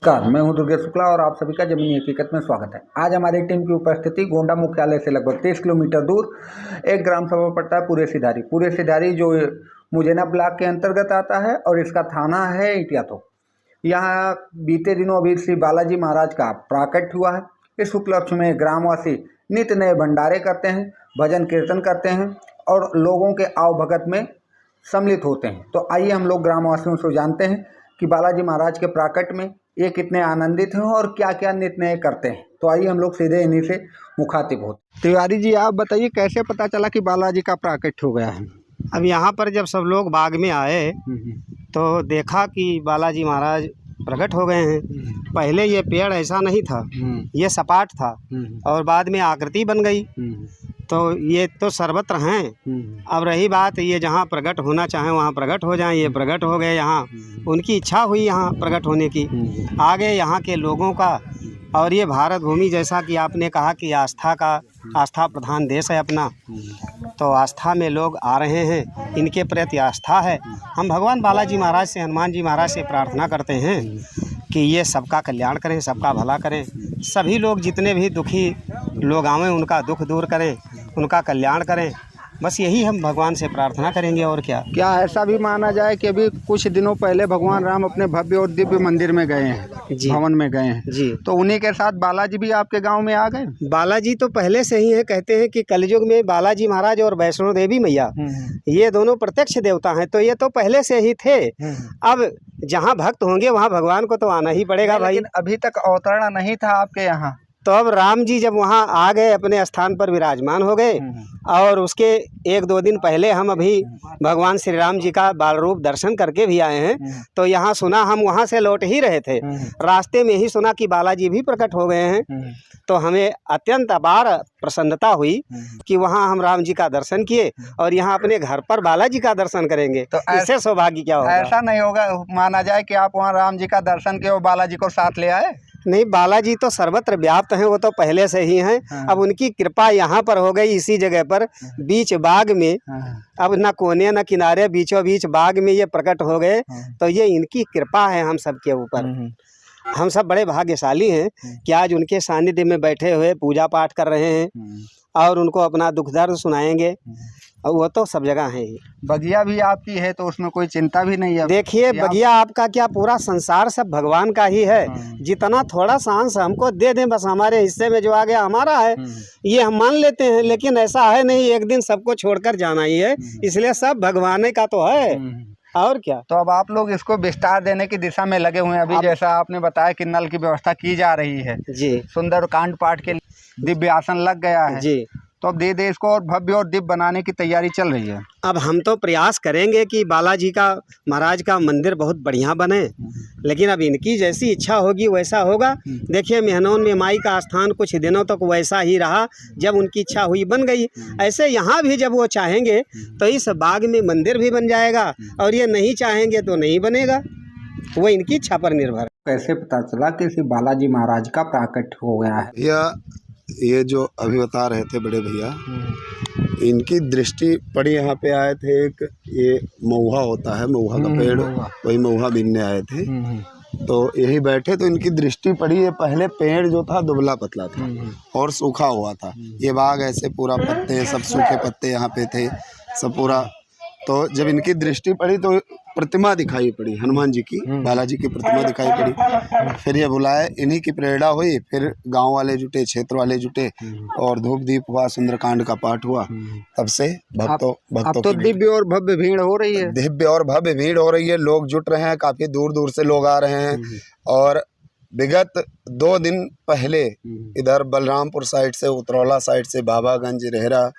नमस्कार, मैं हूं दुर्गेश शुक्ला और आप सभी का जमीनी हकीकत में स्वागत है। आज हमारी टीम की उपस्थिति गोंडा मुख्यालय से लगभग 30 किलोमीटर दूर एक ग्राम सभा पड़ता है पूरे सिधारी। पूरे सिधारी जो मुजैना ब्लॉक के अंतर्गत आता है और इसका थाना है इटिया। तो यहाँ बीते दिनों अभी श्री बालाजी महाराज का प्राकट्य हुआ है। इस उपलक्ष्य में ग्रामवासी नित्य नए भंडारे करते हैं, भजन कीर्तन करते हैं और लोगों के आवभगत में सम्मिलित होते हैं। तो आइए हम लोग ग्रामवासियों से जानते हैं कि बालाजी महाराज के प्राकट्य में ये कितने आनंदित हैं और क्या क्या नित्य नए करते हैं। तो आइए हम लोग सीधे इन्हीं से मुखातिब होते। तिवारी जी, आप बताइए कैसे पता चला कि बालाजी का प्राकट्य हो गया है? अब यहाँ पर जब सब लोग बाग में आए तो देखा कि बालाजी महाराज प्रकट हो गए हैं। पहले ये पेड़ ऐसा नहीं था, ये सपाट था और बाद में आकृति बन गई। तो ये तो सर्वत्र हैं। अब रही बात, ये जहाँ प्रकट होना चाहें वहाँ प्रकट हो जाएं। ये प्रकट हो गए यहाँ, उनकी इच्छा हुई यहाँ प्रकट होने की। आगे यहाँ के लोगों का, और ये भारत भूमि जैसा कि आपने कहा कि आस्था प्रधान देश है अपना, तो आस्था में लोग आ रहे हैं, इनके प्रति आस्था है। हम भगवान बालाजी महाराज से, हनुमान जी महाराज से प्रार्थना करते हैं कि ये सबका कल्याण करें, सबका भला करें। सभी लोग जितने भी दुखी लोग आवें उनका दुख दूर करें, उनका कल्याण करें। बस यही हम भगवान से प्रार्थना करेंगे और क्या। क्या ऐसा भी माना जाए कि अभी कुछ दिनों पहले भगवान राम अपने भव्य और दिव्य मंदिर में गए हैं, भवन में गए हैं जी, तो उन्हीं के साथ बालाजी भी आपके गांव में आ गए? बालाजी तो पहले से ही है। कहते हैं कि कलयुग में बालाजी महाराज और वैष्णो देवी मैया ये दोनों प्रत्यक्ष देवता हैं, तो ये तो पहले से ही थे। अब जहाँ भक्त होंगे वहाँ भगवान को तो आना ही पड़ेगा भाई। अभी तक अवतरण नहीं था आपके यहाँ, तो अब राम जी जब वहाँ आ गए, अपने स्थान पर विराजमान हो गए, और उसके 1-2 दिन पहले हम अभी भगवान श्री राम जी का बाल रूप दर्शन करके भी आए हैं। तो यहाँ सुना, हम वहाँ से लौट ही रहे थे, रास्ते में ही सुना कि बालाजी भी प्रकट हो गए हैं। तो हमें अत्यंत अपार प्रसन्नता हुई कि वहाँ हम राम जी का दर्शन किए और यहाँ अपने घर पर बालाजी का दर्शन करेंगे। तो इससे सौभाग्य क्या होगा? ऐसा नहीं होगा माना जाए कि आप वहाँ राम जी का दर्शन किए और बालाजी को साथ ले आए? नहीं, बालाजी तो सर्वत्र व्याप्त हैं, वो तो पहले से ही हैं। अब उनकी कृपा यहाँ पर हो गई, इसी जगह पर बीच बाग में। अब ना कोने ना किनारे, बीचों बीच बाग में ये प्रकट हो गए। तो ये इनकी कृपा है हम सब के ऊपर। हम सब बड़े भाग्यशाली हैं कि आज उनके सानिध्य में बैठे हुए पूजा पाठ कर रहे हैं और उनको अपना दुख दर्द सुनाएंगे। और वो तो सब जगह है ही। बगिया भी आपकी है तो उसमें कोई चिंता भी नहीं है? देखिए, बगिया आपका क्या, पूरा संसार सब भगवान का ही है। जितना थोड़ा सा अंश हमको दे दें, बस हमारे हिस्से में जो आ गया हमारा है, ये हम मान लेते हैं। लेकिन ऐसा है नहीं, एक दिन सबको छोड़कर जाना ही है, इसलिए सब भगवान का तो है और क्या। तो अब आप लोग इसको विस्तार देने की दिशा में लगे हुए हैं। अभी जैसा आपने बताया कि नल की व्यवस्था की जा रही है जी, सुंदर कांड पाठ के दिव्य आसन लग गया है जी, तो अब दे इसको और भव्य और दिव्य बनाने की तैयारी चल रही है। अब हम तो प्रयास करेंगे कि बालाजी का महाराज का मंदिर बहुत बढ़िया बने, लेकिन अब इनकी जैसी इच्छा होगी वैसा होगा। देखिए, मेहनौन में माई का स्थान कुछ दिनों तक वैसा ही रहा, जब उनकी इच्छा हुई बन गई। ऐसे यहाँ भी जब वो चाहेंगे तो इस बाग में मंदिर भी बन जाएगा, और ये नहीं चाहेंगे तो नहीं बनेगा। वो इनकी इच्छा पर निर्भर है। कैसे पता चला कि श्री बालाजी महाराज का प्राकट्य हो गया है? या ये जो अभी बता रहे थे बड़े भैया, इनकी दृष्टि पड़ी। यहाँ पे आए थे, एक ये महुआ होता है, महुआ का पेड़, वही महुआ बीनने आए थे। तो यही बैठे तो इनकी दृष्टि पड़ी। ये पहले पेड़ जो था दुबला पतला था और सूखा हुआ था। ये बाग ऐसे पूरा पत्ते, सब सूखे पत्ते यहाँ पे थे सब पूरा। तो जब इनकी दृष्टि पड़ी तो प्रतिमा दिखाई पड़ी, हनुमान जी की, बालाजी की प्रतिमा दिखाई पड़ी। फिर ये बुलाए, इन्हीं की प्रेरणा हुई। फिर गांव वाले जुटे, क्षेत्र वाले जुटे और धूप दीप हुआ, सुंदरकांड का पाठ हुआ। तब से भक्तों तो दिव्य और भव्य भीड़ हो रही है। दिव्य और भव्य भीड़ हो रही है, लोग जुट रहे हैं, काफी दूर दूर से लोग आ रहे हैं। और विगत 2 दिन पहले इधर बलरामपुर साइड से, उतरौला साइड से, बाबागंज, रेहरा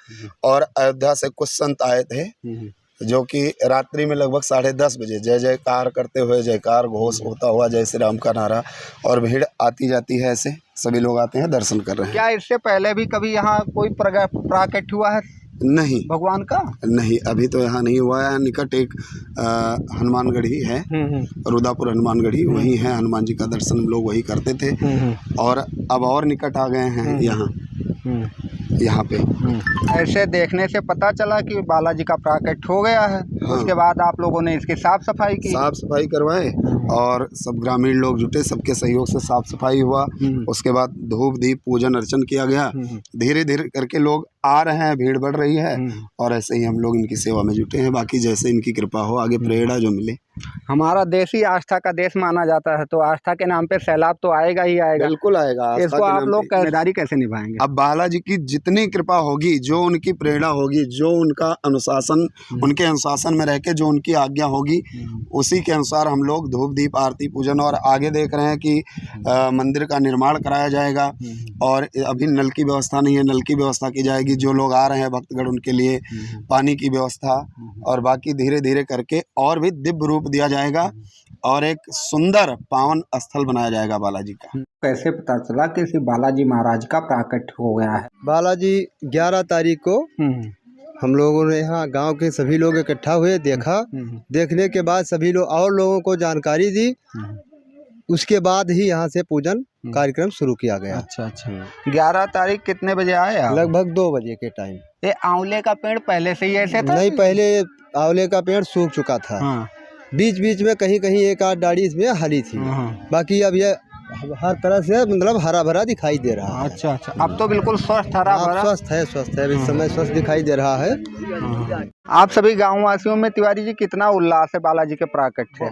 और अयोध्या से कुछ संत आए थे, जो कि रात्रि में लगभग 10:30 बजे जय जयकार करते हुए, जयकार घोष होता हुआ, जय श्री राम का नारा, और भीड़ आती जाती है। ऐसे सभी लोग आते हैं, दर्शन कर रहे हैं। क्या इससे पहले भी कभी यहाँ कोई प्राकट्य हुआ है नहीं भगवान का? नहीं, अभी तो यहाँ नहीं हुआ है। निकट एक हनुमानगढ़ी है, रुदापुर हनुमानगढ़ी, वहीं है। हनुमान जी का दर्शन हम लोग वही करते थे, और अब और निकट आ गए हैं यहाँ। यहाँ पे। ऐसे देखने से पता चला कि बालाजी का प्राकट्य हो गया है। हाँ। उसके बाद आप लोगों ने इसकी साफ सफाई की। साफ सफाई करवाए और सब ग्रामीण लोग जुटे, सबके सहयोग से साफ सफाई हुआ। उसके बाद धूप दीप पूजन अर्चन किया गया। धीरे धीरे करके लोग आ रहे हैं, भीड़ बढ़ रही है और ऐसे ही हम लोग इनकी सेवा में जुटे हैं। बाकी जैसे इनकी कृपा हो, आगे प्रेरणा जो मिले। हमारा देश ही आस्था का देश माना जाता है, तो आस्था के नाम पे सैलाब तो आएगा ही आएगा। बिल्कुल आएगा। इसको आप लोग जिम्मेदारी कैसे निभाएंगे? अब बालाजी की जितनी कृपा होगी, जो उनकी प्रेरणा होगी, जो उनका अनुशासन, उनके अनुशासन में रह के जो उनकी आज्ञा होगी, उसी के अनुसार हम लोग धूप दीप आरती पूजन, और आगे देख रहे हैं कि मंदिर का निर्माण कराया जाएगा। और अभी नल की व्यवस्था नहीं है, नल की व्यवस्था की जाएगी। जो लोग आ रहे हैं भक्तगण, उनके लिए पानी की व्यवस्था, और बाकी धीरे धीरे करके और भी दिव्य रूप दिया जाएगा और एक सुंदर पावन स्थल बनाया जाएगा बालाजी का। कैसे पता चला कि श्री बालाजी महाराज का प्राकट्य हो गया है? बालाजी 11 तारीख को हम लोगों ने यहाँ गांव के सभी लोग इकट्ठा हुए, देखा। देखने के बाद सभी लोग और लोगों को जानकारी दी। उसके बाद ही यहाँ से पूजन कार्यक्रम शुरू किया गया। अच्छा। 11 तारीख कितने बजे आए आप? लगभग 2 बजे के टाइम। ये आंवले का पेड़ पहले से ही ऐसे था? नहीं, पहले आंवले का पेड़ सूख चुका था। बीच बीच में कहीं कहीं एक आध डाली इसमें हरी थी। बाकी अब ये हर तरह से मतलब हरा भरा दिखाई दे रहा है। अच्छा। अब तो बिल्कुल स्वस्थ हरा भरा। स्वस्थ है। इस समय स्वस्थ दिखाई दे रहा है। आप सभी गाँव वासियों में तिवारी जी कितना उल्लास है बालाजी के प्राकट्य?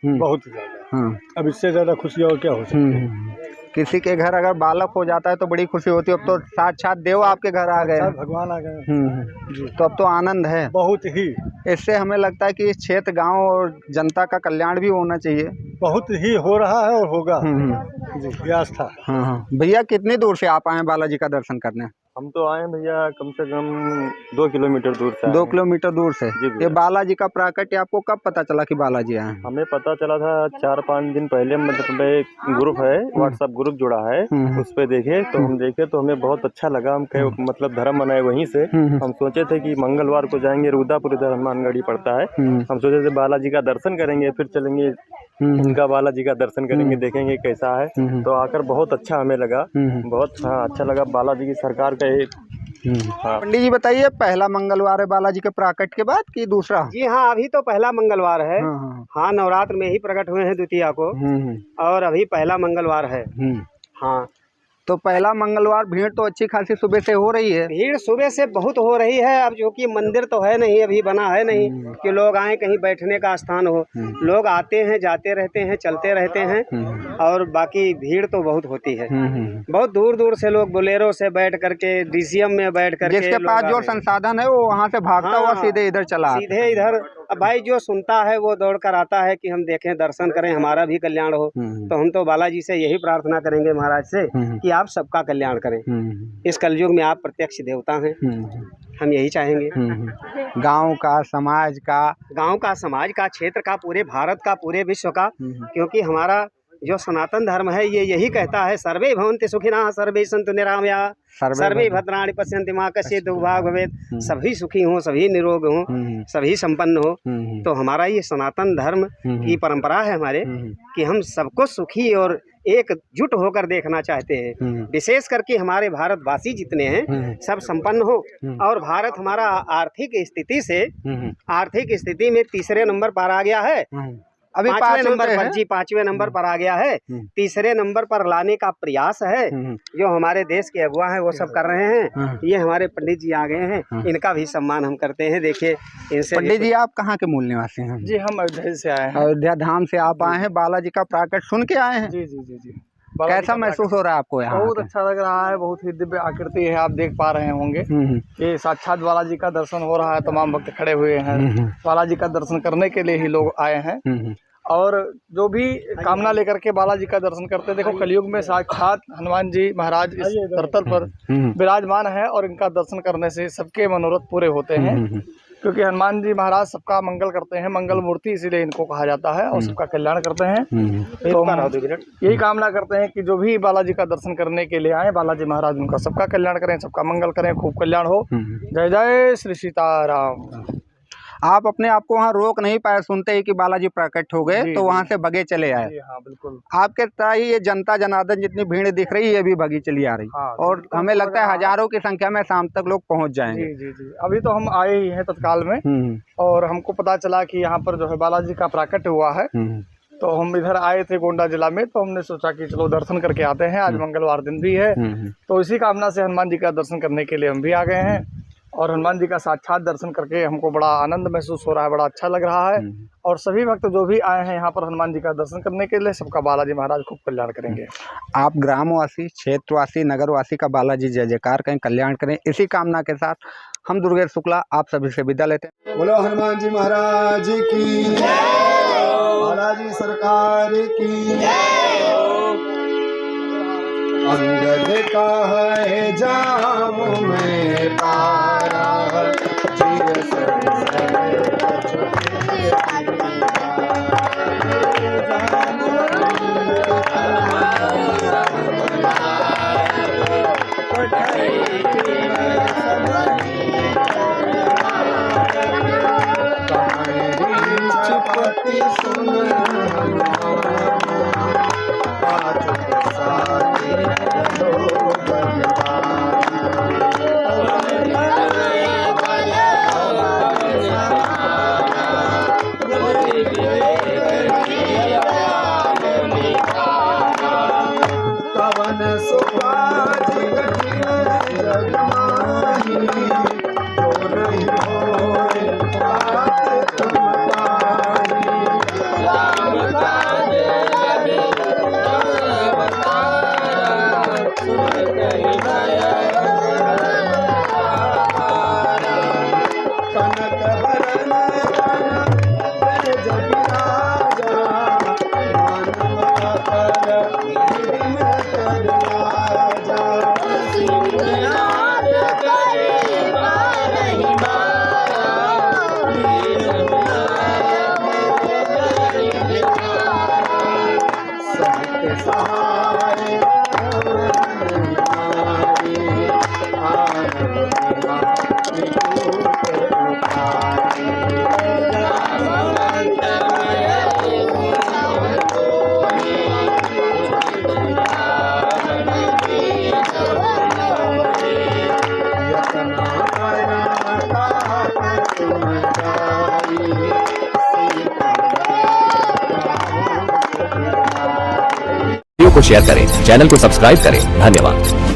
बहुत ज़्यादा। अब इससे ज़्यादा खुशी और क्या हो सकती है? किसी के घर अगर बालक हो जाता है तो बड़ी खुशी होती है। अब तो साक्षात देव आपके घर आ गए, भगवान आ गए। तो अब तो आनंद है बहुत ही। इससे हमें लगता है कि इस क्षेत्र, गांव और जनता का कल्याण भी होना चाहिए। बहुत ही हो रहा है और होगा जी, आस्था। भैया कितनी दूर से आप आए बालाजी का दर्शन करने? हम तो आए भैया कम से कम 2 किलोमीटर दूर से। 2 किलोमीटर दूर से। ये बालाजी का प्राकट्य आपको कब पता चला कि बालाजी आए? हमें पता चला था 4-5 दिन पहले। मतलब एक ग्रुप है, व्हाट्सएप ग्रुप जुड़ा है, उस पे देखे तो हम देखे तो हमें बहुत अच्छा लगा। हम कहे मतलब धर्म बनाए वहीं से। हम सोचे थे कि मंगलवार को जाएंगे, रुदापुर इधर हनुमानगढ़ी पड़ता है। हम सोचे थे बालाजी का दर्शन करेंगे, फिर चलेंगे उनका बालाजी का दर्शन करेंगे, देखेंगे कैसा है। तो आकर बहुत अच्छा हमें लगा, बहुत अच्छा लगा। बालाजी की सरकार का एक पंडित जी बताइए, पहला मंगलवार है बालाजी के प्राकट्य के बाद कि दूसरा? जी हाँ, अभी तो पहला मंगलवार है। हाँ, नवरात्र में ही प्रकट हुए हैं द्वितीया को, और अभी पहला मंगलवार है। हाँ, तो पहला मंगलवार भीड़ तो अच्छी खासी सुबह से हो रही है। भीड़ सुबह से बहुत हो रही है। अब जो कि मंदिर तो है नहीं, अभी बना है नहीं कि लोग आए कहीं बैठने का स्थान हो। लोग आते हैं, जाते रहते हैं, चलते रहते हैं, और बाकी भीड़ तो बहुत होती है। बहुत दूर दूर से लोग बोलेरो से बैठ करके, डीसीएम में बैठ करके, जिसके पास जो संसाधन है वो वहाँ से भागता हुआ सीधे इधर चला, सीधे इधर। अब भाई जो सुनता है वो दौड़ कर आता है कि हम देखें, दर्शन करें, हमारा भी कल्याण हो। तो हम तो बालाजी से यही प्रार्थना करेंगे महाराज से कि आप सबका कल्याण करें। इस कलयुग में आप प्रत्यक्ष देवता हैं, हम यही चाहेंगे। गांव का, समाज का, क्षेत्र का, पूरे भारत का, पूरे विश्व का। क्योंकि हमारा जो सनातन धर्म है ये यही कहता है, सर्वे भवन्ति सुखिनः, सर्वे सन्तु निरामयाः, सर्वे भद्राणि पश्यन्ति मा कश्चित् दुर्भाग् भवेत्। सभी सुखी हों, सभी निरोग हों, सभी संपन्न हो। तो हमारा ये सनातन धर्म की परंपरा है हमारे कि हम सबको सुखी और एकजुट होकर देखना चाहते हैं। विशेष करके हमारे भारतवासी जितने हैं सब संपन्न हो। और भारत हमारा आर्थिक स्थिति में तीसरे नंबर पर आ गया है। अभी 5वें नंबर पर आ गया है। तीसरे नंबर पर लाने का प्रयास है जो हमारे देश के अगुवा हैं वो सब कर रहे हैं। ये हमारे पंडित जी आ गए हैं, इनका भी सम्मान हम करते हैं। देखिए इनसे। पंडित जी आप कहाँ के मूल निवासी हैं? जी हम अयोध्या से आए हैं। अयोध्या धाम से आप आए हैं, बालाजी का प्राकट्य सुन के आए हैं? जी। कैसा महसूस हो रहा है आपको यहाँ? बहुत अच्छा लग रहा है। बहुत ही दिव्य आकृति है, आप देख पा रहे होंगे। ये साक्षात बालाजी का दर्शन हो रहा है। तमाम भक्त खड़े हुए हैं, बालाजी का दर्शन करने के लिए ही लोग आए हैं। और जो भी कामना लेकर के बालाजी का दर्शन करते हैं, देखो कलयुग में साक्षात हनुमान जी महाराज इस धरती पर विराजमान है और इनका दर्शन करने से सबके मनोरथ पूरे होते हैं। क्योंकि हनुमान जी महाराज सबका मंगल करते हैं, मंगल मूर्ति इसीलिए इनको कहा जाता है, और सबका कल्याण करते हैं। तो यही कामना करते हैं कि जो भी बालाजी का दर्शन करने के लिए आए, बालाजी महाराज उनका सबका कल्याण करें, सबका मंगल करें, खूब कल्याण हो। जय जय श्री सीताराम। आप अपने आप को वहाँ रोक नहीं पाए, सुनते ही कि बालाजी प्रकट हो गए जी, तो जी। वहाँ से भगे चले आए। जी हाँ बिल्कुल। आपके तरह ही ये जनता जनार्दन जितनी भीड़ दिख रही है ये भी भगी चली आ रही, हाँ, और बिल्कुल हमें हमको लगता लग है रहा हजारों की संख्या में शाम तक लोग पहुँच जाएंगे। जी जी जी, अभी तो हम आए ही हैं तत्काल में, हम्म और हमको पता चला कि यहाँ पर जो है बालाजी का प्राकट्य हुआ है। हम्म तो हम इधर आए थे गोंडा जिला में, तो हमने सोचा कि चलो दर्शन करके आते हैं, आज मंगलवार दिन भी है। तो इसी कामना से हनुमान जी का दर्शन करने के लिए हम भी आ गए हैं, और हनुमान जी का साक्षात दर्शन करके हमको बड़ा आनंद महसूस हो रहा है, बड़ा अच्छा लग रहा है। और सभी भक्त जो भी आए हैं यहाँ पर हनुमान जी का दर्शन करने के लिए, सबका बालाजी महाराज खूब कल्याण करेंगे। आप ग्रामवासी, क्षेत्रवासी, नगरवासी का बालाजी जय जयकार करें, कल्याण करें, इसी कामना के साथ हम दुर्गेश शुक्ला आप सभी से विदा लेते हैं। बोलो हनुमान जी महाराज की, बालाजी सरकार की। अंगद का है जामों में पारा, चिर वीडियो को शेयर करें, चैनल को सब्सक्राइब करें। धन्यवाद।